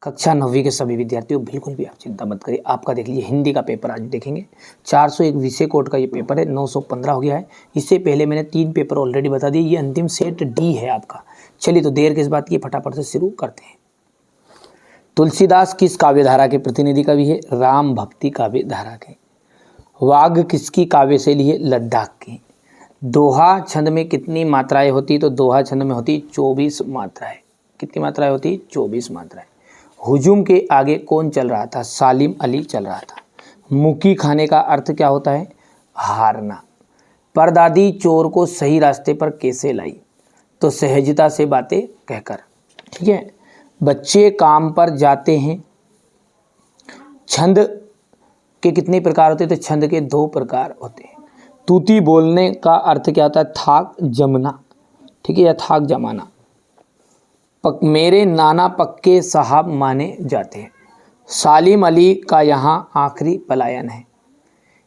कक्षा 9वीं के सभी विद्यार्थियों, बिल्कुल भी आप चिंता मत करिए। आपका देख लीजिए हिंदी का पेपर आज देखेंगे। 401 विषय कोड का ये पेपर है, 915 हो गया है। इससे पहले मैंने 3 पेपर ऑलरेडी बता दिए। ये अंतिम सेट डी है आपका। चलिए तो देर किस बात की, फटाफट से शुरू करते हैं। तुलसीदास किस काव्य धारा के प्रतिनिधि कवि है? राम भक्ति काव्य धारा के। वाग किसकी काव्य शैली है? लद्दाख की। दोहा छंद में कितनी मात्राएं होती? तो दोहा छंद में होती 24 मात्राएं। कितनी मात्राएं होती? 24 मात्राएं। हुजूम के आगे कौन चल रहा था? सालिम अली चल रहा था। मुकी खाने का अर्थ क्या होता है? हारना। परदादी चोर को सही रास्ते पर कैसे लाई? तो सहजता से बातें कहकर। ठीक है। बच्चे काम पर जाते हैं। छंद के कितने प्रकार होते हैं? तो छंद के 2 प्रकार होते हैं। तूती बोलने का अर्थ क्या होता है? थाक जमना। ठीक है, या थाक जमाना। मेरे नाना पक्के साहब माने जाते हैं। सालिम अली का यहाँ आखिरी पलायन है।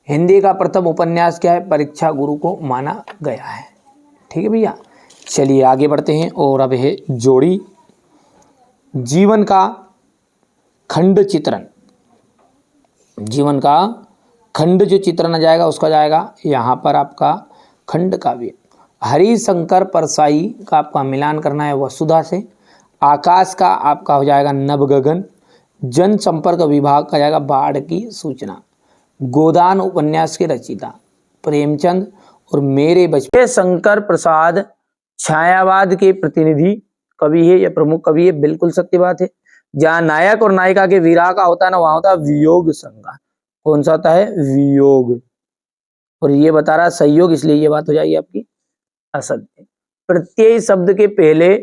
हिंदी का प्रथम उपन्यास क्या है? परीक्षा गुरु को माना गया है। ठीक है भैया, चलिए आगे बढ़ते हैं। और अब है जोड़ी। जीवन का खंड चित्रण। जीवन का खंड जो चित्रण आ जाएगा उसका जाएगा यहाँ पर आपका खंड काव्य। हरिशंकर परसाई का आपका मिलान करना है वसुधा से। आकाश का आपका हो जाएगा नवगगन। जनसंपर्क विभाग का जाएगा बाढ़ की सूचना। गोदान उपन्यास के रचयिता प्रेमचंद। और मेरे बचपन शंकर प्रसाद छायावाद के प्रतिनिधि कवि है या प्रमुख कवि है। बिल्कुल सत्य बात है। जहाँ नायक और नायिका के विरह का होता है ना, वहां होता है वियोग संज्ञा। कौन सा होता है? वियोग। और ये बता रहा संयोग, इसलिए ये बात हो जाएगी आपकी असत्य। प्रत्यय शब्द के पहले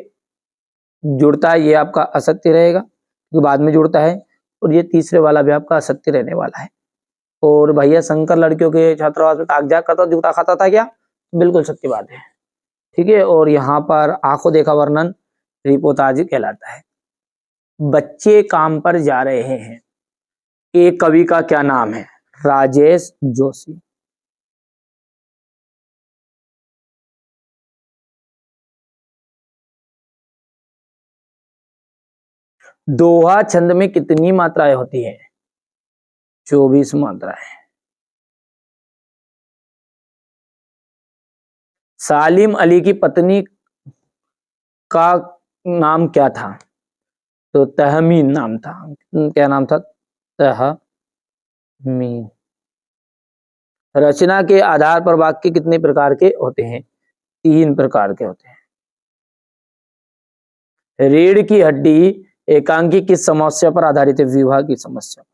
जुड़ता है, ये आपका असत्य रहेगा क्योंकि बाद में जुड़ता है। और ये तीसरे वाला भी आपका असत्य रहने वाला है। और भैया शंकर लड़कियों के छात्रावास में कागजात करता जूता खाता था क्या? बिल्कुल सत्य बात है। ठीक है। और यहाँ पर आंखों देखा वर्णन रिपोर्टाज कहलाता है। बच्चे काम पर जा रहे हैं। एक कवि का क्या नाम है? राजेश जोशी। दोहा छंद में कितनी मात्राएं होती है? 24 मात्राएं। सालिम अली की पत्नी का नाम क्या था? तो तहमीन नाम था। क्या नाम था? तहमीन। रचना के आधार पर वाक्य कितने प्रकार के होते हैं? 3 प्रकार के होते हैं। रीढ़ की हड्डी एकांकी किस समस्या पर आधारित है? विवाह की समस्या पर।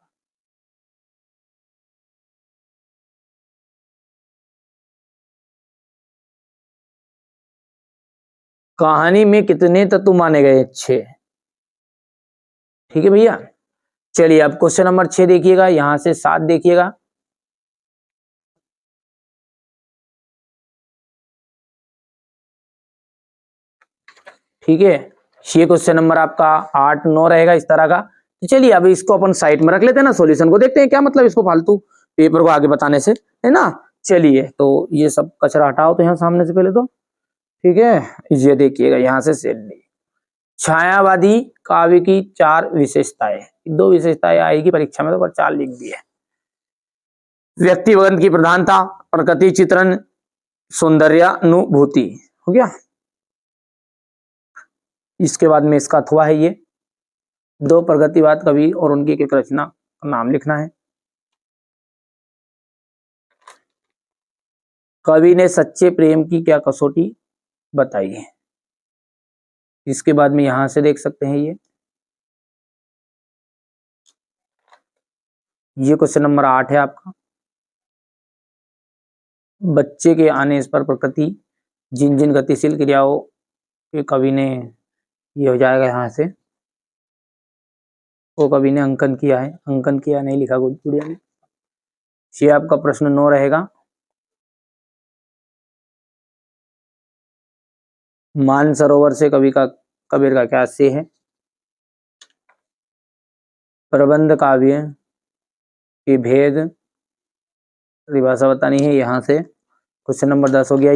कहानी में कितने तत्व माने गए? 6। ठीक है भैया, चलिए अब क्वेश्चन नंबर 6 देखिएगा। यहां से 7 देखिएगा। ठीक है, ये क्वेश्चन नंबर आपका 8 9 रहेगा इस तरह का। तो चलिए अब इसको अपन साइड में रख लेते हैं ना, सॉल्यूशन को देखते हैं। क्या मतलब इसको फालतू पेपर को आगे बताने से, है ना। चलिए तो ये सब कचरा हटाओ तो यहाँ सामने से पहले तो। ठीक है, ये देखिएगा यहाँ से सेट डी। छायावादी काव्य की 4 विशेषताएं। 2 विशेषताएं आएगी परीक्षा में तो, पर 4 लिख दी है। व्यक्तिगत की प्रधानता, प्रकृति चित्रण, सौंदर्यानुभूति। हो गया। इसके बाद में इसका अथवा है ये 2 प्रगतिवाद कवि और उनकी एक रचना का नाम लिखना है। कवि ने सच्चे प्रेम की क्या कसौटी बताई है? इसके बाद में यहां से देख सकते हैं ये क्वेश्चन नंबर 8 है आपका। बच्चे के आने इस पर प्रकृति जिन जिन गतिशील क्रियाओं के कवि ने, ये हो जाएगा यहां से, वो कवि ने अंकन किया है। अंकन किया नहीं लिखा गुड़िया ने। ये आपका प्रश्न 9 रहेगा। मानसरोवर से कबीर का क्या से है? प्रबंध काव्य के भेद परिभाषा बतानी है। यहाँ से क्वेश्चन नंबर 10 हो गया।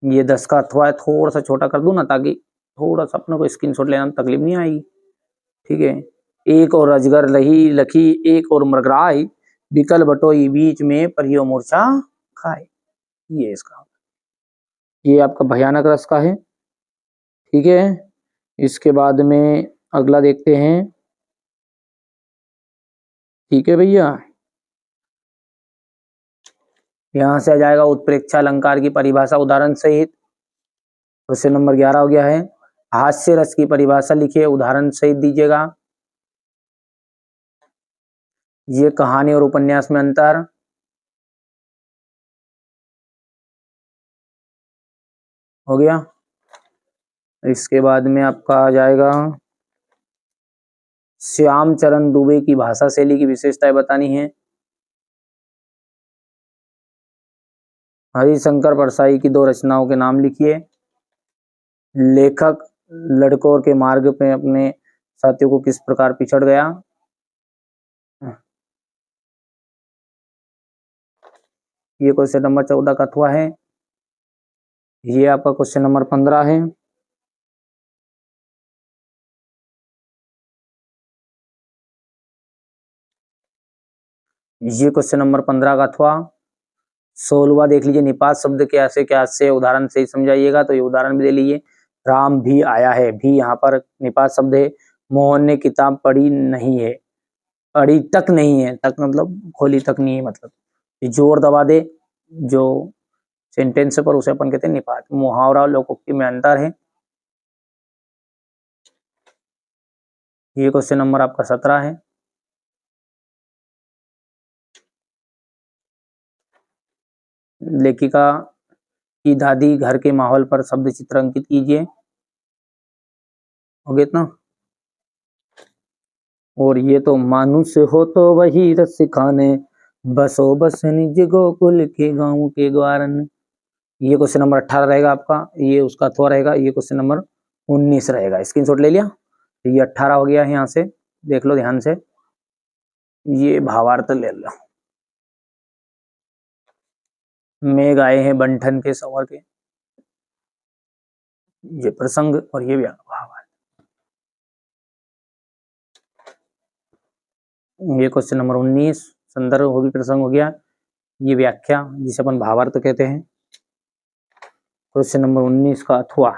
ये 10 का अथवा थोड़ा सा छोटा कर दूं ना, ताकि थोड़ा सा अपने को स्क्रीनशॉट लेना में तकलीफ नहीं आएगी। ठीक है। एक और अजगर लही लखी एक और मृगराय, बिकल बटोई बीच में परियो मूर्छा खाए। ये इसका, ये आपका भयानक रस का है। ठीक है। इसके बाद में अगला देखते हैं। ठीक है भैया, यहां से आ जाएगा उत्प्रेक्षा अलंकार की परिभाषा उदाहरण सहित। क्वेश्चन नंबर 11 हो गया है। हास्य रस की परिभाषा लिखिए, उदाहरण सहित दीजिएगा। ये कहानी और उपन्यास में अंतर। हो गया। इसके बाद में आपका आ जाएगा श्याम चरण दुबे की भाषा शैली की विशेषताएं बतानी है। हरिशंकर परसाई की दो रचनाओं के नाम लिखिए। लेखक लड़कों के मार्ग पे अपने साथियों को किस प्रकार पिछड़ गया। ये क्वेश्चन नंबर 14 का अथवा है। ये आपका क्वेश्चन नंबर 15 है। ये क्वेश्चन नंबर 15 का अथवा। 16वां देख लीजिए, निपात शब्द क्या से उदाहरण से ही समझाइएगा। तो ये उदाहरण भी दे लीजिए। राम भी आया है, भी यहाँ पर निपात शब्द है। मोहन ने किताब पढ़ी नहीं है, पढ़ी तक नहीं है, तक मतलब खोली तक नहीं है, मतलब जोर दबा दे जो सेंटेंस पर उसे अपन कहते हैं निपात। मुहावरा और लोकोक्ति में अंतर है। ये क्वेश्चन नंबर आपका 17 है। लेखिका की दादी घर के माहौल पर शब्द चित्र अंकित कीजिए। हो गया इतना। और ये तो मानुष हो तो वही रस खाने, बसो बस निज गोकुल के गाँव के ग्वारन। ये क्वेश्चन नंबर 18 रहेगा आपका। ये उसका अथवा रहेगा। ये क्वेश्चन नंबर 19 रहेगा। स्क्रीनशॉट ले लिया। ये 18 हो गया है। यहाँ से देख लो ध्यान से। ये भावार्थ ले लो। मेघ आए हैं बंठन के संवर के, ये प्रसंग और ये भावार्थ। ये क्वेश्चन नंबर 19 संदर्भ हो भी प्रसंग हो गया। ये व्याख्या जिसे अपन भावार्थ कहते हैं। क्वेश्चन नंबर 19 का अथवा।